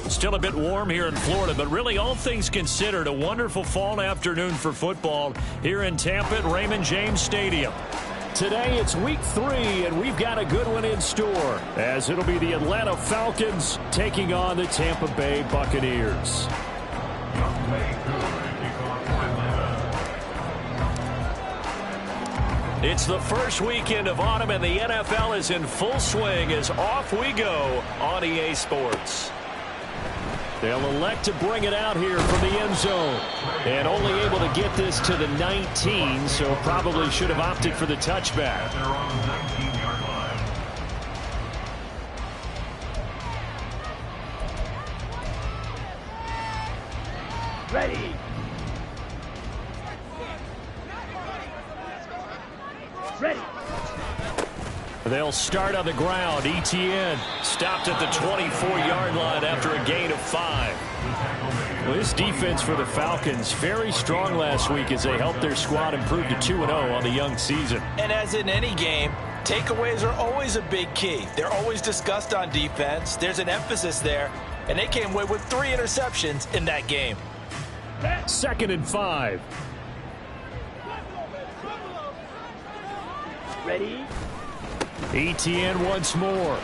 Still a bit warm here in Florida, but really all things considered, a wonderful fall afternoon for football here in Tampa at Raymond James Stadium. Today it's week 3, and we've got a good one in store, as it'll be the Atlanta Falcons taking on the Tampa Bay Buccaneers. It's the first weekend of autumn, and the NFL is in full swing as off we go on EA Sports. They'll elect to bring it out here from the end zone. And only able to get this to the 19, so probably should have opted for the touchback. Ready. Ready. They'll start on the ground. ETN stopped at the 24-yard line after a gain of 5. Well, this defense for the Falcons, very strong last week as they helped their squad improve to 2-0 on the young season. And as in any game, takeaways are always a big key. They're always discussed on defense. There's an emphasis there, and they came away with 3 interceptions in that game. 2nd and 5. Ready. ETN once more.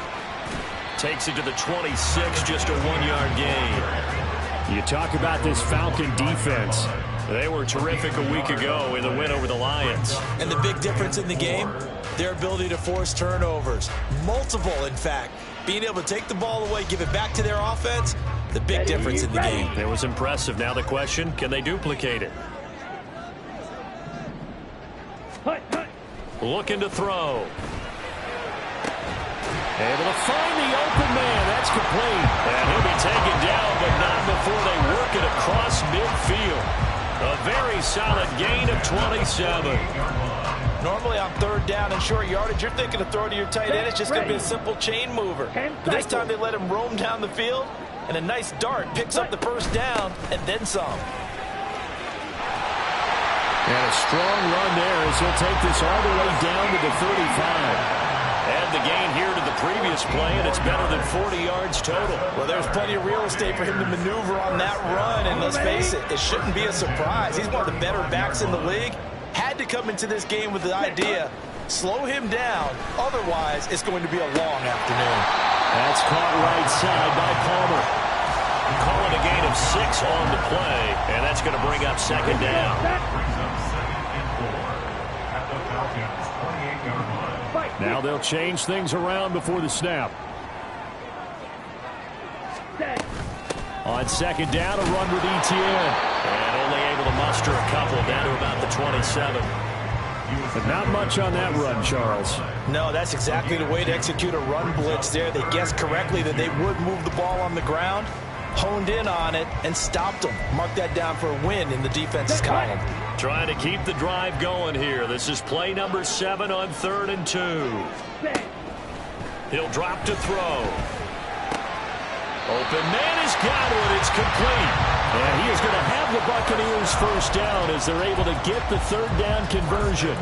Takes it to the 26, just a 1-yard gain. You talk about this Falcon defense. They were terrific a week ago in the win over the Lions. And the big difference in the game, their ability to force turnovers. Multiple, in fact. Being able to take the ball away, give it back to their offense, the big difference in the game. It was impressive. Now the question, can they duplicate it? Looking to throw. Able to find the open man. That's complete. And he'll be taken down, but not before they work it across midfield. A very solid gain of 27. Normally on 3rd down and short yardage, you're thinking of throw to your tight end. It's just going to be a simple chain mover. But this time they let him roam down the field, and a nice dart picks up the 1st down and then some. And a strong run there as he'll take this all the way down to the 35. And the gain here to the previous play, and it's better than 40 yards total. Well, there's plenty of real estate for him to maneuver on that run, and let's face it, it shouldn't be a surprise. He's one of the better backs in the league. Had to come into this game with the idea, slow him down, otherwise it's going to be a long afternoon. That's caught right side by Palmer. Calling a gain of 6 on the play, and that's going to bring up 2nd down. Now they'll change things around before the snap. On 2nd down, a run with ETN. And only able to muster a couple down to about the 27. But not much on that run, Charles. No, that's exactly the way to execute a run blitz there. They guessed correctly that they would move the ball on the ground, honed in on it, and stopped them. Mark that down for a win in the defense's column. Trying to keep the drive going here. This is play number 7 on 3rd and 2. He'll drop to throw. Open man has got it. It's complete. And he is going to have the Buccaneers 1st down as they're able to get the 3rd down conversion.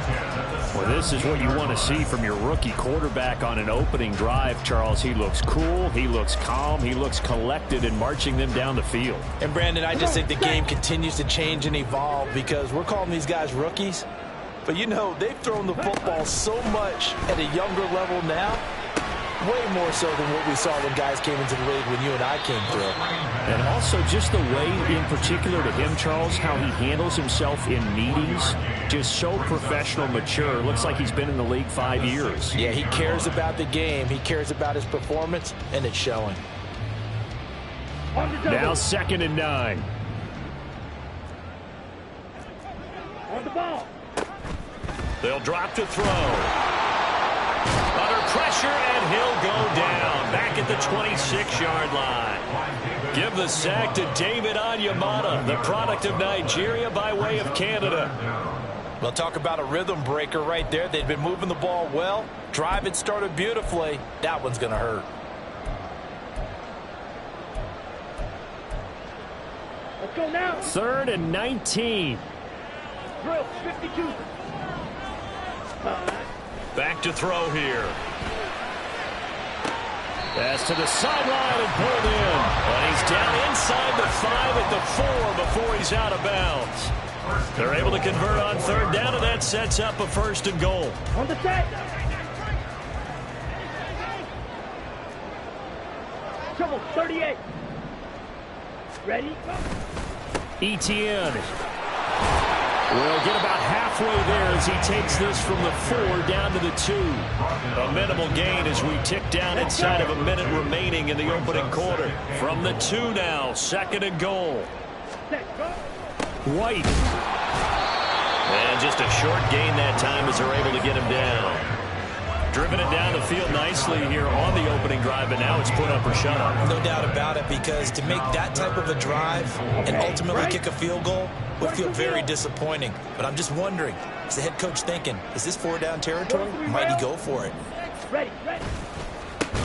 Well, this is what you want to see from your rookie quarterback on an opening drive, Charles. He looks cool. He looks calm. He looks collected in marching them down the field. And, Brandon, I just think the game continues to change and evolve because we're calling these guys rookies. But, you know, they've thrown the football so much at a younger level now, way more so than what we saw when guys came into the league when you and I came through. And also just the way, in particular to him, Charles, how he handles himself in meetings, just so professional, mature. Looks like he's been in the league 5 years. Yeah, he cares about the game. He cares about his performance, and it's showing. Now 2nd and 9. On the ball. They'll drop to throw. Under pressure, and he'll go down. Back at the 26-yard line. Give the sack to David Onyemata, the product of Nigeria by way of Canada. Well, talk about a rhythm breaker right there. They've been moving the ball well. Drive had started beautifully. That one's going to hurt. Let's go now. 3rd and 19. Drill 52. Back to throw here. Pass to the sideline and pulled 4 before he's out of bounds. They're able to convert on third down, and that sets up a 1st and goal. On the set. Trouble 38. Ready? Etienne will get about halfway there as he takes this from the 4 down to the 2. A minimal gain as we tick down inside of a minute remaining in the opening quarter. From the 2 now, 2nd and goal. White. And just a short gain that time as they're able to get him down. Driven it down the field nicely here on the opening drive, and now it's put up or shut up. No doubt about it, because to make that type of a drive and ultimately kick a field goal would feel very disappointing. But I'm just wondering, is the head coach thinking, is this 4-down territory? Might he go for it? Ready, ready.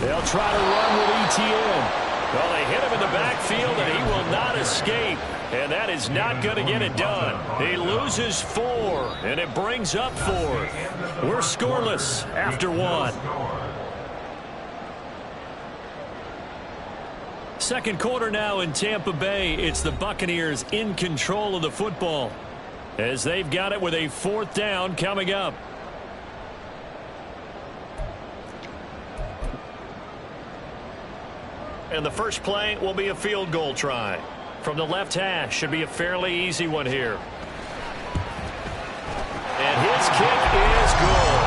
They'll try to run with Etienne. Well, they hit him in the backfield, and he will not escape. And that is not going to get it done. He loses 4, and it brings up 4. We're scoreless after 1. Second quarter now in Tampa Bay. It's the Buccaneers in control of the football as they've got it with a 4th down coming up. And the first play will be a field goal try. From the left hash, should be a fairly easy one here. And his kick is good.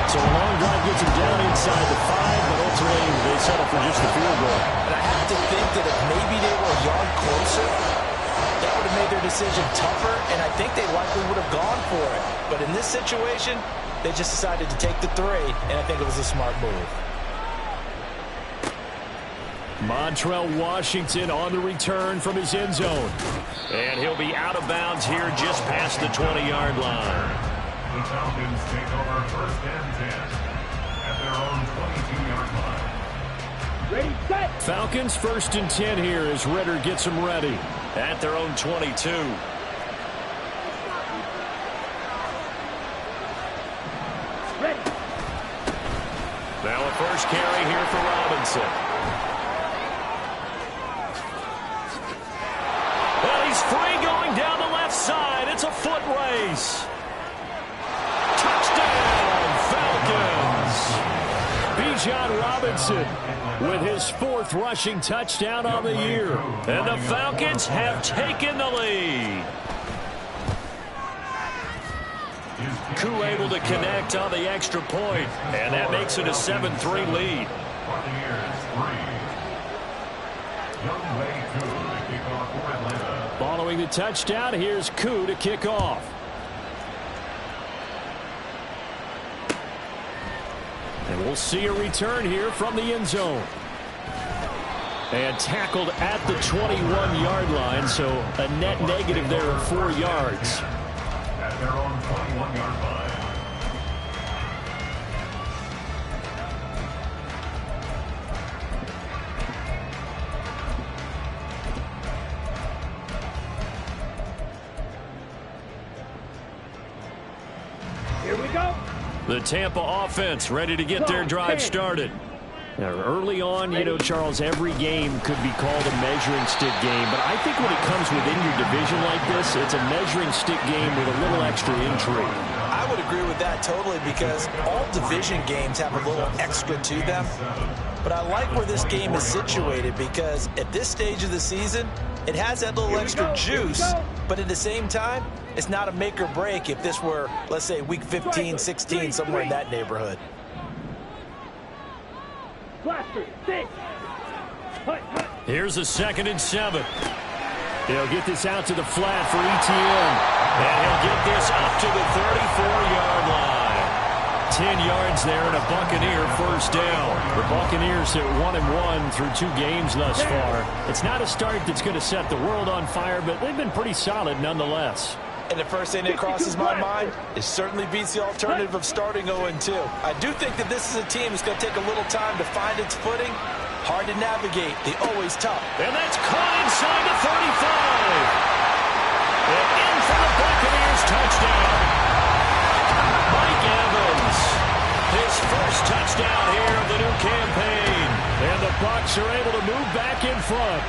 So a long drive gets him down inside the 5, but ultimately they settle for just the field goal. And I have to think that if maybe they were a yard closer, that would have made their decision tougher, and I think they likely would have gone for it. But in this situation, they just decided to take the 3, and I think it was a smart move. Montrell Washington on the return from his end zone. And he'll be out of bounds here just past the 20-yard line. The Falcons take over 1st and 10 at their own 22-yard line. Ready, set. Falcons 1st and 10 here as Ritter gets them ready at their own 22. Ready. Now a first carry here for Robinson. Free going down the left side. It's a foot race. Touchdown, Falcons. Bijan Robinson with his 4th rushing touchdown on the year. And the Falcons have taken the lead. Koo able to connect on the extra point, and that makes it a 7-3 lead. Following the touchdown, here's Koo to kick off. And we'll see a return here from the end zone. And tackled at the 21-yard line, so a net negative there of 4 yards. At their own 21-yard line. The Tampa offense ready to get their drive started. Now, early on, you know, Charles, every game could be called a measuring stick game. But I think when it comes within your division like this, it's a measuring stick game with a little extra intrigue. I would agree with that totally, because all division games have a little extra to them. But I like where this game is situated, because at this stage of the season, it has that little extra juice. But at the same time, it's not a make or break if this were, let's say, week 15, 16, somewhere in that neighborhood. Here's a 2nd and 7. He'll get this out to the flat for Etienne. And he'll get this up to the 34-yard line. 10 yards there and a Buccaneer 1st down. The Buccaneers at 1-1 through 2 games thus far. It's not a start that's going to set the world on fire, but they've been pretty solid nonetheless. And the first thing that crosses my mind is certainly beats the alternative of starting 0-2. I do think that this is a team that's going to take a little time to find its footing. Hard to navigate. They always tough. And that's caught inside the 35. And in for the Buccaneers touchdown. Mike Evans. His first touchdown here of the new campaign. And the Bucs are able to move back in front.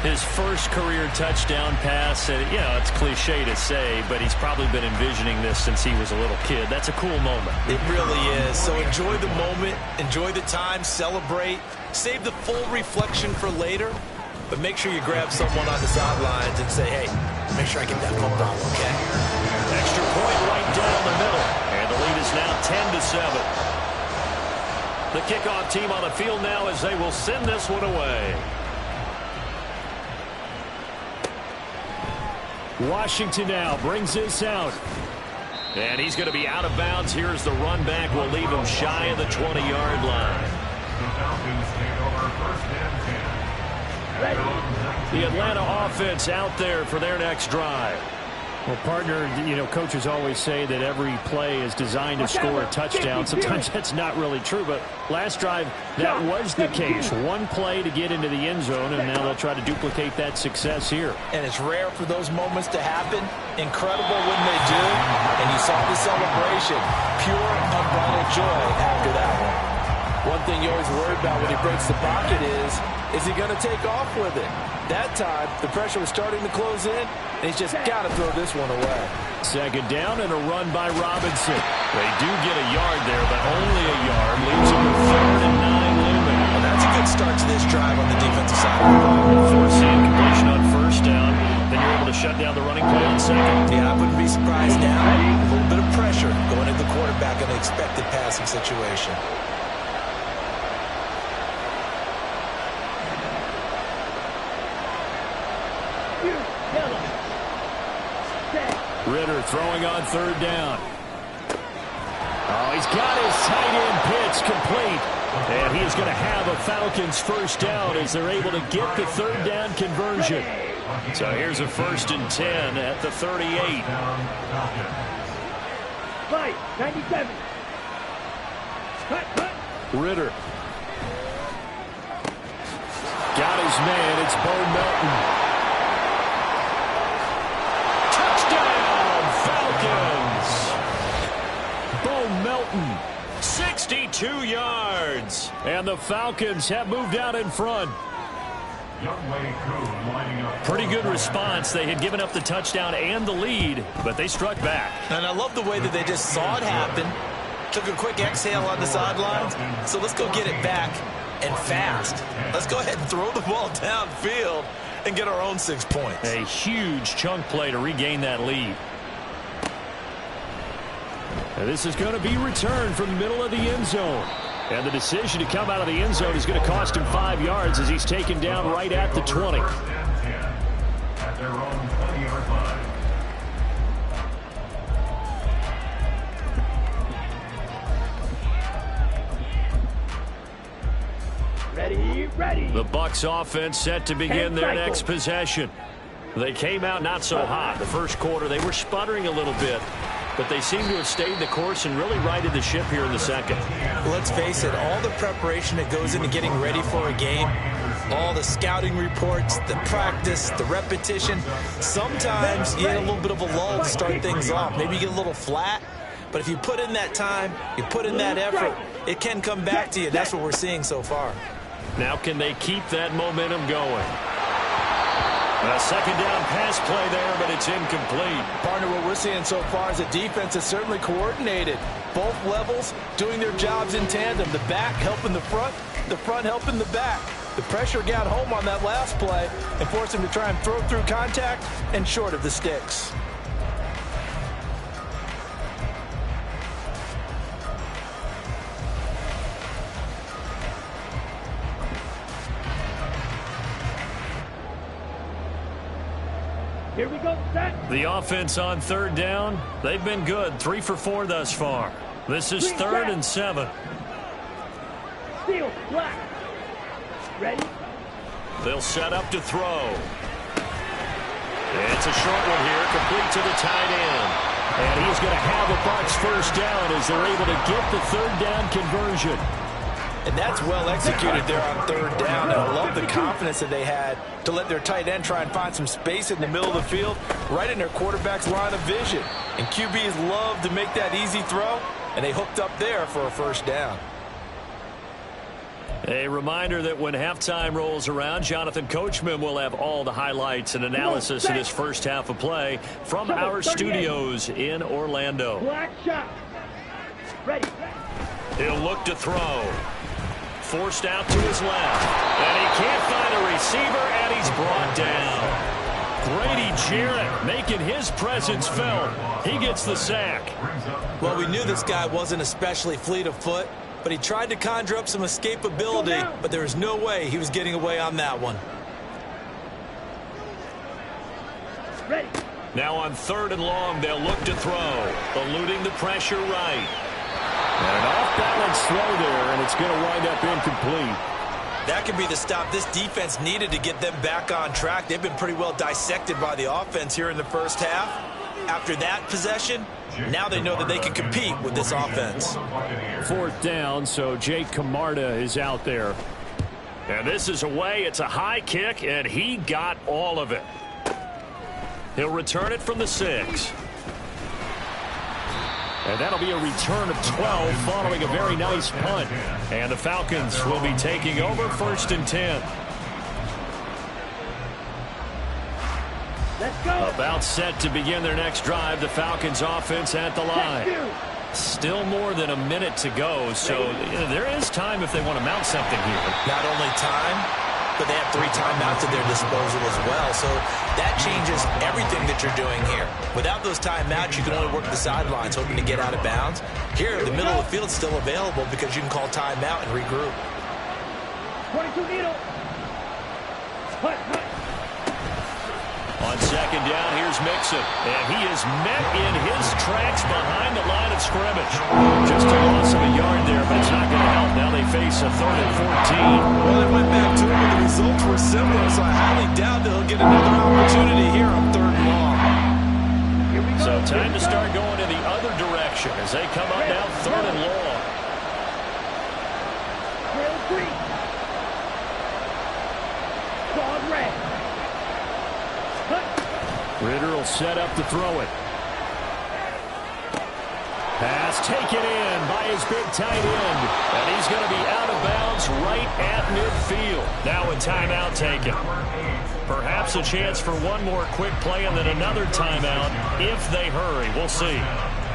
His first career touchdown pass, and, you know, it's cliche to say, but he's probably been envisioning this since he was a little kid. That's a cool moment. It really is. So enjoy the moment, enjoy the time, celebrate, save the full reflection for later, but make sure you grab someone on the sidelines and say, hey, make sure I get that football, okay? Extra point right down the middle, and the lead is now 10-7. The kickoff team on the field now as they will send this one away. Washington now brings this out. And he's going to be out of bounds. Here's the run back. Will leave him shy of the 20-yard line. The Falcons take over first and 10. The Atlanta offense out there for their next drive. Well, partner, you know, coaches always say that every play is designed to score a touchdown. Sometimes that's not really true, but last drive, that was the case. One play to get into the end zone, and now they'll try to duplicate that success here. And it's rare for those moments to happen. Incredible when they do. And you saw the celebration. Pure, unbridled joy after that one. One thing you always worry about when he breaks the pocket is he going to take off with it? That time, the pressure was starting to close in, and he's just got to throw this one away. Second down and a run by Robinson. They do get a yard there, but only a yard. Leaves them with 3rd and 9 looming. Well, that's a good start to this drive on the defensive side. Forcing completion on first down. Then you're able to shut down the running play on second. Yeah, I wouldn't be surprised now. A little bit of pressure going into the quarterback in an expected passing situation. Ritter throwing on 3rd down. Oh, he's got his tight end pitch complete. And he's going to have a Falcons first down as they're able to get the 3rd down conversion. So here's a 1st and 10 at the 38. Fight, 97. Cut. Ritter. Got his man. It's Bo Melton. Bo Melton, 62 yards. And the Falcons have moved out in front. Pretty good response. They had given up the touchdown and the lead, but they struck back. And I love the way that they just saw it happen. Took a quick exhale on the sidelines. So let's go get it back and fast. Let's go ahead and throw the ball downfield and get our own 6 points. A huge chunk play to regain that lead. And this is going to be returned from the middle of the end zone. And the decision to come out of the end zone is going to cost him 5 yards as he's taken down right at the 20. At their own 20-yard line. Ready. The Bucs offense set to begin their next possession. They came out not so hot. The first quarter, they were sputtering a little bit, but they seem to have stayed the course and really righted the ship here in the second. Let's face it, all the preparation that goes into getting ready for a game, all the scouting reports, the practice, the repetition, sometimes you get a little bit of a lull to start things off. Maybe you get a little flat, but if you put in that time, you put in that effort, it can come back to you. That's what we're seeing so far. Now can they keep that momentum going? A second down pass play there, but it's incomplete. Partner, what we're seeing so far is the defense is certainly coordinated. Both levels doing their jobs in tandem. The back helping the front helping the back. The pressure got home on that last play and forced him to try and throw through contact and short of the sticks. Here we go, set. The offense on 3rd down, they've been good. 3 for 4 thus far. This is 3rd and 7. Steel, black. Ready. They'll set up to throw. It's a short one here, complete to the tight end. And he's going to have a Bucs first down as they're able to get the 3rd down conversion. And that's well executed there on 3rd down. And I love the confidence that they had to let their tight end try and find some space in the middle of the field, right in their quarterback's line of vision. And QBs love to make that easy throw, and they hooked up there for a first down. A reminder that when halftime rolls around, Jonathan Coachman will have all the highlights and analysis of this first half of play from our studios in Orlando. Black shot. Ready. He'll look to throw. Forced out to his left. And he can't find a receiver, and he's brought down. Grady Jarrett making his presence felt. He gets the sack. Well, we knew this guy wasn't especially fleet of foot, but he tried to conjure up some escapability, but there was no way he was getting away on that one. Ready. Now on 3rd and long, they'll look to throw. Eluding the pressure right. And an off-balance throw there, and it's going to wind up incomplete. That could be the stop this defense needed to get them back on track. They've been pretty well dissected by the offense here in the first half. After that possession, now they know that they can compete with this offense. 4th down, so Jake Camarda is out there. And this is away. It's a high kick, and he got all of it. He'll return it from the 6. And that'll be a return of 12 following a very nice punt. And the Falcons will be taking over 1st and 10. Let's go. About set to begin their next drive. The Falcons offense at the line. Still more than a minute to go, so there is time if they want to mount something here. Not only time, but they have 3 timeouts at their disposal as well, so that changes everything that you're doing here. Without those timeouts, you can only work the sidelines, hoping to get out of bounds. Here, the middle of the field is still available because you can call timeout and regroup. 22 needle. Hut, hut. On 2nd down, here's Mixon, and he is met in his tracks behind the line of scrimmage. Just a loss of a yard there, but it's not going to help. Now they face a 3rd and 14. Well, they went back to it, but the results were similar, so I highly doubt that he'll get another opportunity here on 3rd and long. So time to start going in the other direction as they come up now 3rd and long. Trail 3. Dog red. Ritter will set up to throw it. Pass taken in by his big tight end. And he's going to be out of bounds right at midfield. Now a timeout taken. Perhaps a chance for one more quick play and then another timeout if they hurry. We'll see.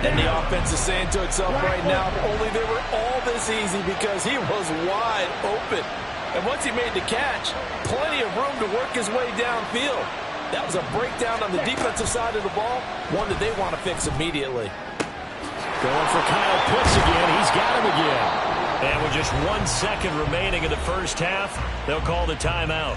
And the offense is saying to itself right now, only they were all this easy because he was wide open. And once he made the catch, plenty of room to work his way downfield. That was a breakdown on the defensive side of the ball, one that they want to fix immediately. Going for Kyle Pitts again. He's got him again. And with just 1 second remaining in the first half, they'll call the timeout.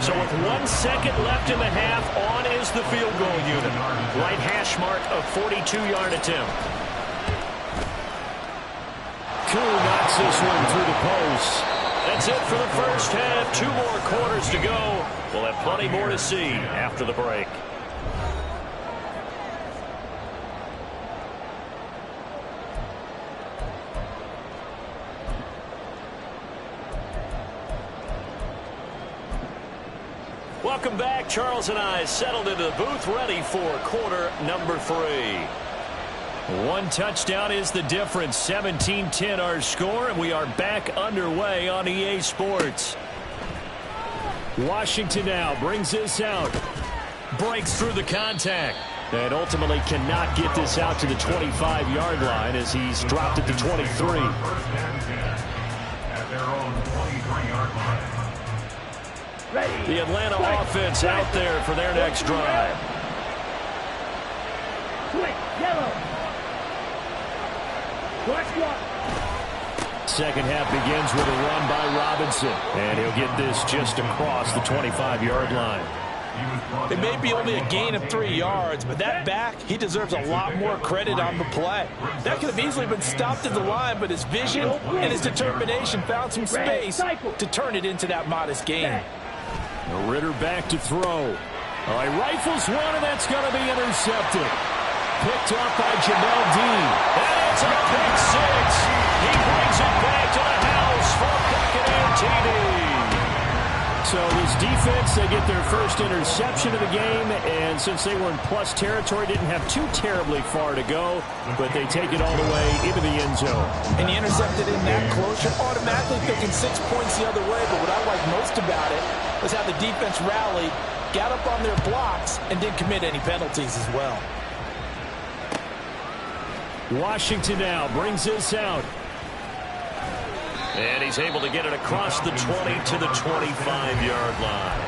So with 1 second left in the half, on is the field goal unit. Right hash mark of 42-yard attempt. Koo knocks this one through the post. That's it for the first half. 2 more quarters to go. We'll have plenty more to see after the break. Welcome back. Charles and I settled into the booth, ready for quarter number 3. 1 touchdown is the difference. 17-10 our score, and we are back underway on EA Sports. Washington now brings this out. Breaks through the contact. And ultimately cannot get this out to the 25-yard line as he's dropped it to 23. At their own 23-yard line. Ready. The Atlanta offense out there for their next drive. Switch. Yellow. Black one. Second half begins with a run by Robinson. And he'll get this just across the 25-yard line. It may be only a gain of 3 yards, but that back, he deserves a lot more credit on the play. That could have easily been stopped at the line, but his vision and his determination found some space to turn it into that modest gain. Ritter back to throw. He rifles one, and that's going to be intercepted. Picked up by Jamel Dean. And it's a pick 6. He brings it back to the house for Buccaneer TD. So this defense, they get their first interception of the game, and since they were in plus territory, didn't have too terribly far to go, but they take it all the way into the end zone. And you intercepted in that close, you're automatically thinking 6 points the other way, but what I like most about it was how the defense rallied, got up on their blocks, and didn't commit any penalties as well. Washington now brings this out. And he's able to get it across the 20 to the 25-yard line.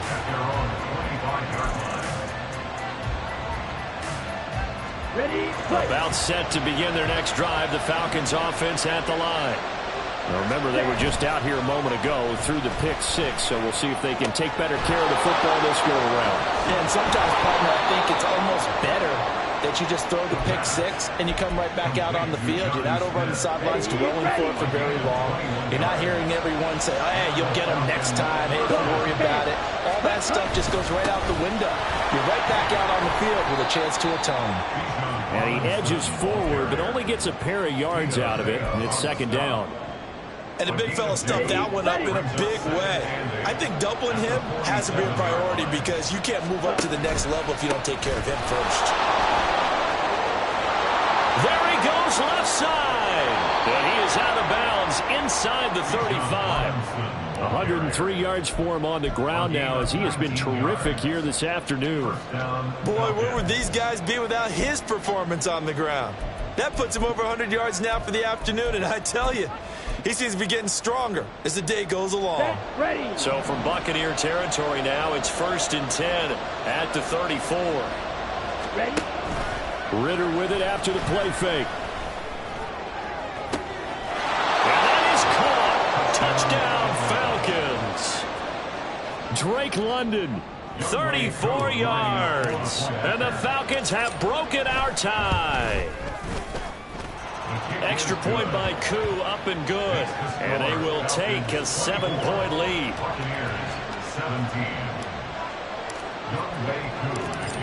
Ready, play. About set to begin their next drive. The Falcons offense at the line. Now remember, they were just out here a moment ago through the pick six, so we'll see if they can take better care of the football this go around. Yeah, and sometimes, partner, I think it's almost better that you just throw the pick six and you come right back out on the field. You're not over on the sidelines dwelling for very long. You're not hearing everyone say, oh, hey, you'll get them next time. Hey, don't worry about it. All that stuff just goes right out the window. You're right back out on the field with a chance to atone. And he edges forward, but only gets a pair of yards out of it, and it's second down. And the big fella stuffed that one up in a big way. I think doubling him has to be a priority because you can't move up to the next level if you don't take care of him first. There he goes left side. And he is out of bounds inside the 35. 103 yards for him on the ground now as he has been terrific here this afternoon. Boy, where would these guys be without his performance on the ground? That puts him over 100 yards now for the afternoon, and I tell you, he seems to be getting stronger as the day goes along. Ready. So from Buccaneer territory now, it's 1st and 10 at the 34. Ready. Ritter with it after the play fake. And that is caught. Touchdown, Falcons. Drake London, 34 yards. And the Falcons have broken our tie. Extra point by Koo, up and good. And they will take a 7-point lead.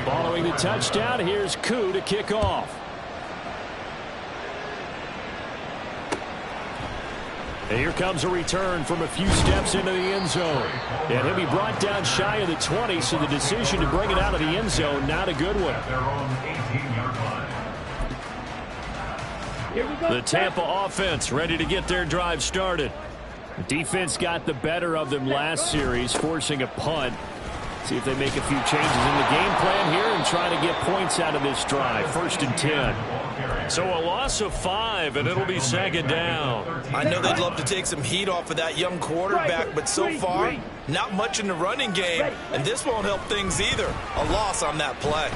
Following the touchdown, here's Koo to kick off. And here comes a return from a few steps into the end zone. And he'll be brought down shy of the 20, so the decision to bring it out of the end zone, not a good one. The Tampa offense ready to get their drive started. The defense got the better of them last series, forcing a punt. See if they make a few changes in the game plan here and try to get points out of this drive. 1st and 10. So a loss of 5, and it'll be second down. I know they'd love to take some heat off of that young quarterback, but so far, not much in the running game, and this won't help things either. A loss on that play.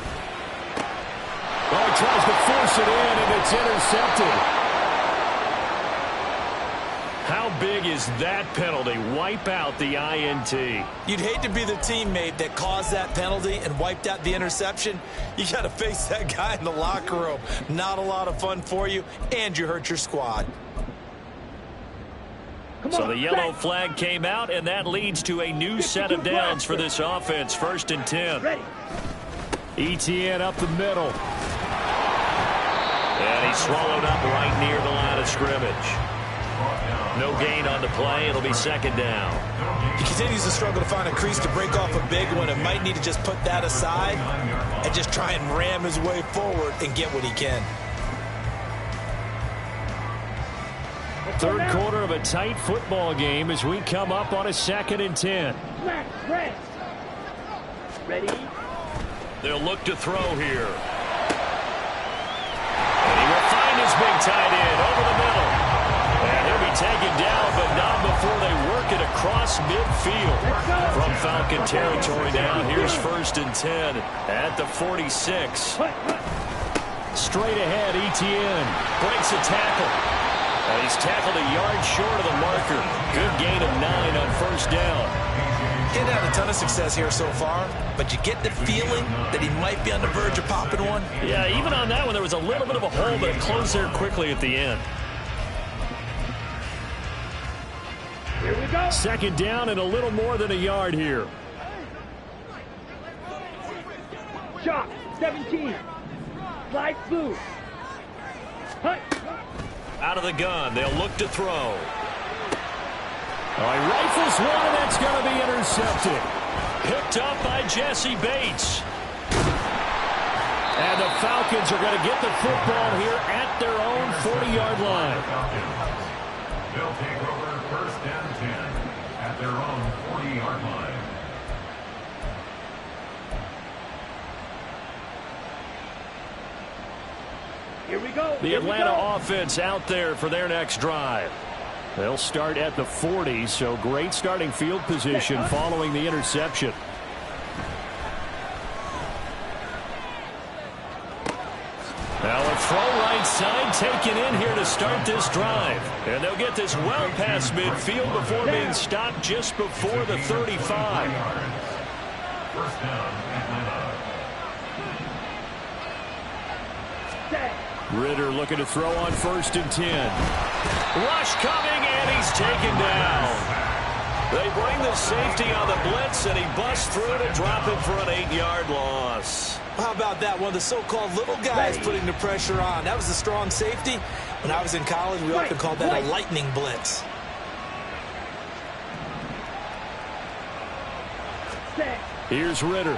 Well, he tries to force it in, and it's intercepted. How big is that penalty? Wipe out the INT. You'd hate to be the teammate that caused that penalty and wiped out the interception. You got to face that guy in the locker room. Not a lot of fun for you, and you hurt your squad. So the yellow flag came out, and that leads to a new set of downs for this offense. 1st and 10. Etienne up the middle. And he's swallowed up right near the line of scrimmage. No gain on the play. It'll be second down. He continues to struggle to find a crease to break off a big one and might need to just put that aside and just try and ram his way forward and get what he can. Third quarter of a tight football game as we come up on a 2nd and 10. Press. Ready. They'll look to throw here. And he will find his big tight end over the middle. And he'll be taken down, but not before they work it across midfield. From Falcon territory now, here's 1st and 10 at the 46. Straight ahead, Etienne breaks a tackle. He's tackled a yard short of the marker. Good gain of 9 on 1st down. He's had a ton of success here so far, but you get the feeling that he might be on the verge of popping one. Yeah, even on that one, there was a little bit of a hole, but it closed there quickly at the end. Here we go. Second down and a little more than a yard here. Shot. 17. Slide through. Hut. Out of the gun, they'll look to throw. Oh, he rifles one, and that's going to be intercepted. Picked up by Jesse Bates. And the Falcons are going to get the football here at their own 40-yard line. They'll take over first and 10 at their own 40-yard line. Here we go. The Atlanta offense out there for their next drive. They'll start at the 40, so great starting field position following the interception. Now a throw right side taken in here to start this drive. And they'll get this well past midfield before being stopped just before the 35. First down, Atlanta. Ritter looking to throw on 1st and 10. Rush coming, and he's taken down. They bring the safety on the blitz, and he busts through to drop it for an 8-yard loss. How about that? One of the so-called little guys putting the pressure on. That was a strong safety. When I was in college, we often called that a lightning blitz. Here's Ritter.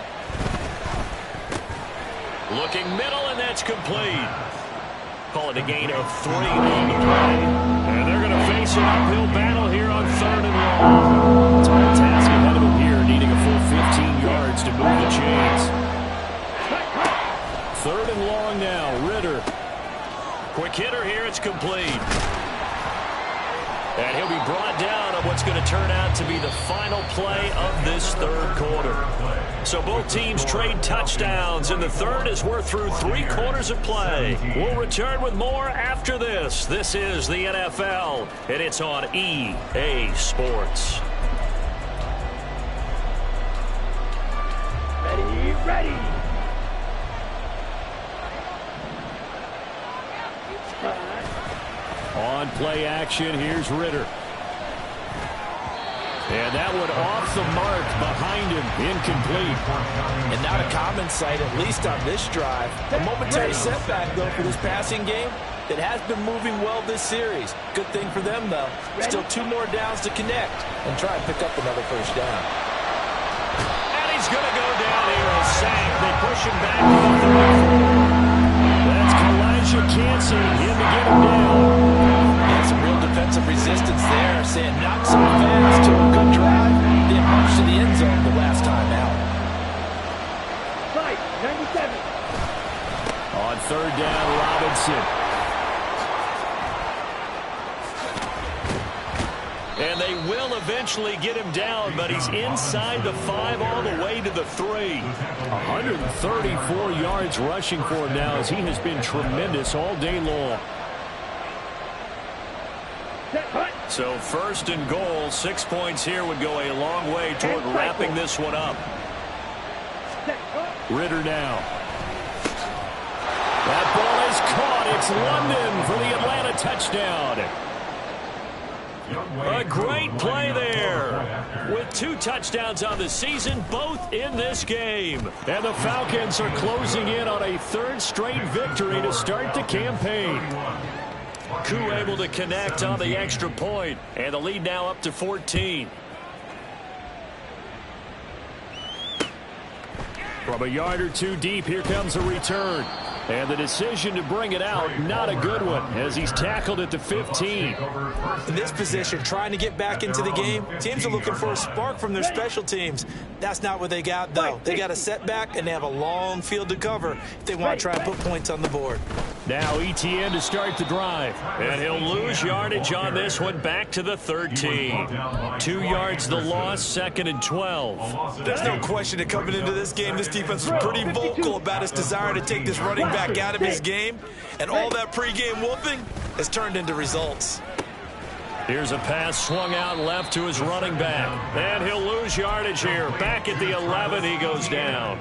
Looking middle, and that's complete. Call it a gain of 3 on the play. And they're going to face an uphill battle here on 3rd and long. Tall task ahead of him here, needing a full 15 yards to move the chains. 3rd and long now, Ritter. Quick hitter here, it's complete. And he'll be brought down on what's going to turn out to be the final play of this 3rd quarter. So both teams trade touchdowns, and the 3rd as we're through 3 quarters of play. We'll return with more after this. This is the NFL, and it's on EA Sports. Ready. On play action, here's Ritter. And that one off the mark behind him, incomplete. And not a common sight, at least on this drive. A momentary setback, though, for this passing game that has been moving well this series. Good thing for them, though. Still 2 more downs to connect and try and pick up another 1st down. And he's going to go down here and sack. They push him back to the 34. That's Kalijah Cansey, him to get him down. And some real defensive resistance there, saying not so fast to a good drive. They marched to the end zone the last time out. 97. On 3rd down, Robinson. And they will eventually get him down, but he's inside the 5 all the way to the 3. 134 yards rushing for him now, as he has been tremendous all day long. So 1st and goal, 6 points here would go a long way toward wrapping this one up. Ritter now. That ball is caught. It's London for the Atlanta touchdown. A great play there. With 2 touchdowns on the season, both in this game. And the Falcons are closing in on a 3rd straight victory to start the campaign. Koo able to connect on the extra point, and the lead now up to 14. From a yard or 2 deep, here comes a return. And the decision to bring it out, not a good one, as he's tackled at the 15. In this position, trying to get back into the game, teams are looking for a spark from their special teams. That's not what they got, though. They got a setback, and they have a long field to cover if they want to try and put points on the board. Now ETN to start the drive. And he'll lose yardage on this one, back to the 13. 2 yards the loss, 2nd and 12. There's no question that coming into this game, this defense was pretty vocal about its desire to take this running back out of his game. And all that pregame whooping has turned into results. Here's a pass swung out left to his running back. And he'll lose yardage here. Back at the 11, he goes down.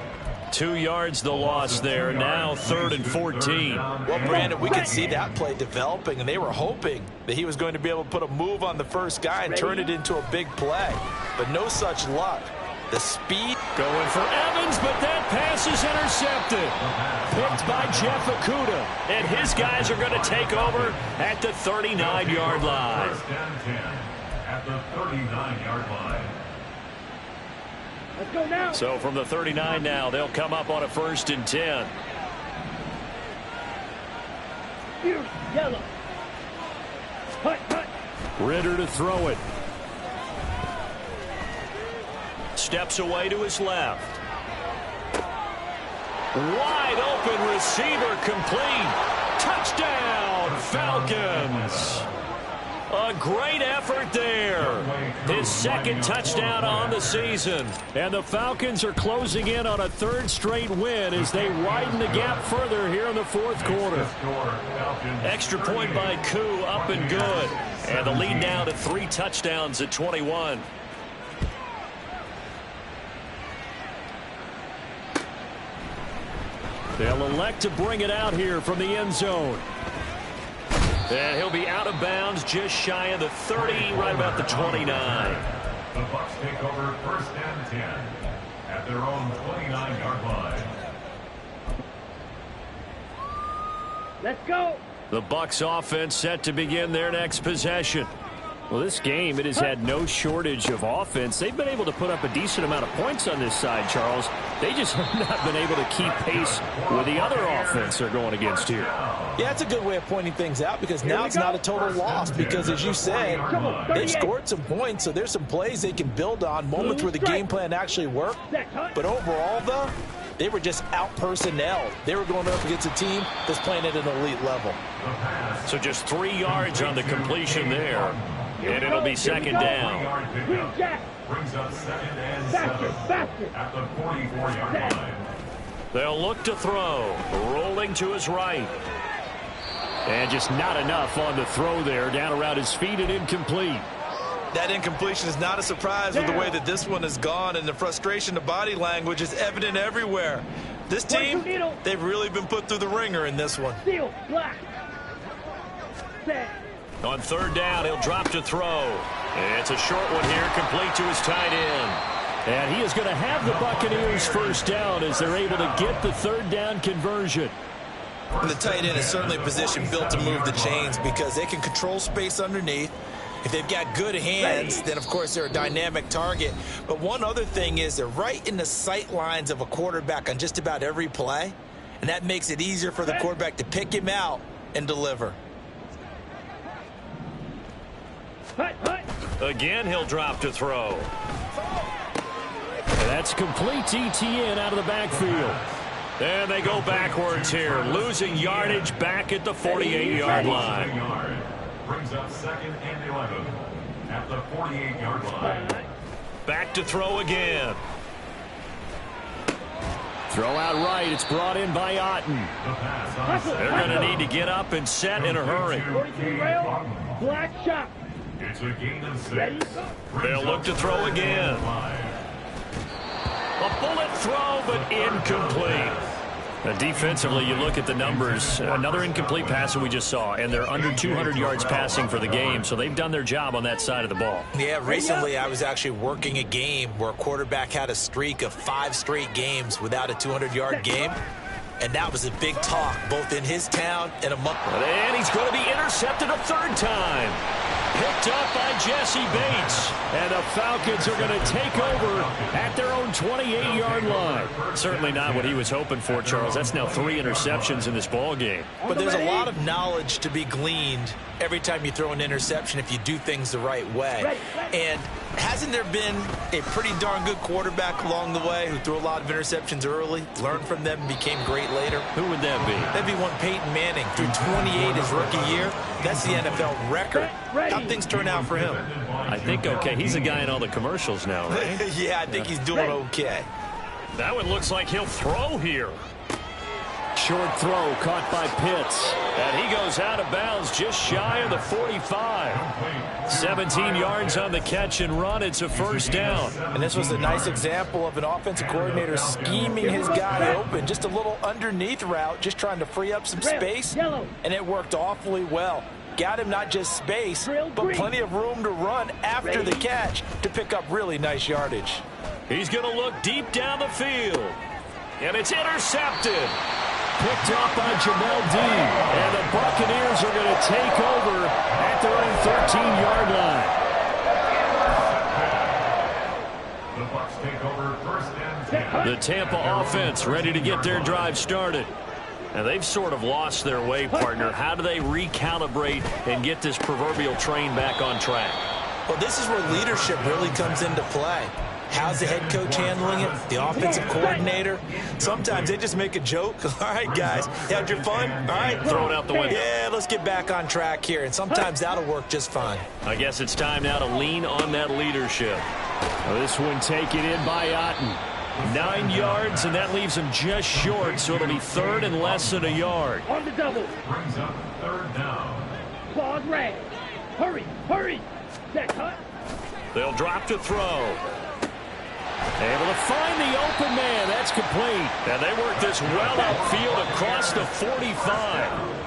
2 yards the loss there. Now 3rd and 14. Well, Brandon, we could see that play developing, and they were hoping that he was going to be able to put a move on the first guy and turn it into a big play. But no such luck. The speed going for Evans, but that pass is intercepted. Picked by Jeff Okudah. And his guys are going to take over at the 39-yard line. at the 39-yard line. Let's go now. So from the 39 now, they'll come up on a 1st and 10. Here, yellow. Hut, hut. Ritter to throw it. Steps away to his left. Wide open receiver complete. Touchdown, Falcons. A great effort there. His 2nd touchdown on the season. And the Falcons are closing in on a 3rd straight win as they widen the gap further here in the 4th quarter. Extra point by Koo, up and good. And the lead now to 3 touchdowns at 21. They'll elect to bring it out here from the end zone. And he'll be out of bounds just shy of the 30, right about the 29. The Bucs take over 1st and 10 at their own 29-yard line. Let's go. The Bucs offense set to begin their next possession. Well, this game, it has had no shortage of offense. They've been able to put up a decent amount of points on this side, Charles. They just have not been able to keep pace with the other offense they're going against here. Yeah, it's a good way of pointing things out because now it's not a total loss because, as you said, they've scored some points, so there's some plays they can build on, moments where the game plan actually worked. But overall, though, they were just out-personnelled. They were going up against a team that's playing at an elite level. So just 3 yards on the completion there. And it'll be 2nd down. Brings up 2nd and 7 at the 44-yard line. They'll look to throw. Rolling to his right. And just not enough on the throw there. Down around his feet and incomplete. That incompletion is not a surprise with the way that this one has gone, and the frustration, the body language is evident everywhere. This team, they've really been put through the ringer in this one. Steel, black. Set. On 3rd down, he'll drop to throw. It's a short one here, complete to his tight end. And he is going to have the Buccaneers 1st down as they're able to get the 3rd down conversion. And the tight end is certainly a position built to move the chains because they can control space underneath. If they've got good hands, then, of course, they're a dynamic target. But one other thing is they're right in the sight lines of a quarterback on just about every play. And that makes it easier for the quarterback to pick him out and deliver. Again, he'll drop to throw. And that's complete to ETN out of the backfield. And they go backwards here, losing yardage back at the 48-yard line. Brings up 2nd and 11 at the 48-yard line. Back to throw again. Throw out right. It's brought in by Otten. They're going to need to get up and set in a hurry. 43 rail, black shot. It's a gain of 6. They'll look to throw again. A bullet throw, but incomplete. Defensively, you look at the numbers. Another incomplete pass that we just saw, and they're under 200 yards passing for the game, so they've done their job on that side of the ball. Yeah, recently I was actually working a game where a quarterback had a streak of 5 straight games without a 200-yard game, and that was a big talk, both in his town and among. And he's going to be intercepted a 3rd time. Picked up by Jesse Bates. And the Falcons are going to take over at their own 28-yard line. Certainly not what he was hoping for, Charles. That's now 3 interceptions in this ball game. But there's a lot of knowledge to be gleaned every time you throw an interception if you do things the right way. And hasn't there been a pretty darn good quarterback along the way who threw a lot of interceptions early, learned from them, and became great later? Who would that be? That'd be one Peyton Manning. Threw 28 his rookie year. That's the NFL record. How'd things turn out for him? I think okay. He's a guy in all the commercials now, right? Yeah, I think he's doing okay. That one looks like he'll throw here. Short throw caught by Pitts. And he goes out of bounds just shy of the 45. 17 yards on the catch and run. It's a 1st down. And this was a nice example of an offensive coordinator scheming his guy open. Just a little underneath route, just trying to free up some space. And it worked awfully well. Got him not just space, but plenty of room to run after the catch to pick up really nice yardage. He's going to look deep down the field. And it's intercepted. Picked up by Jamel Dean. And the Buccaneers are going to take over at their own 13-yard line. The Tampa offense ready to get their drive started. Now, they've sort of lost their way, partner. How do they recalibrate and get this proverbial train back on track? Well, this is where leadership really comes into play. How's the head coach handling it? The offensive coordinator? Sometimes they just make a joke. All right, guys, had your fun? All right, throw it out the window. Yeah, let's get back on track here, and sometimes that'll work just fine. I guess it's time now to lean on that leadership. Well, this one taken in by Otten. 9 yards, and that leaves him just short, so it'll be third and less than a yard. On the double. Brings up third down. Claws red. Hurry, hurry. Set, cut. They'll drop to throw. Able to find the open man. That's complete. And they work this well upfield across the 45.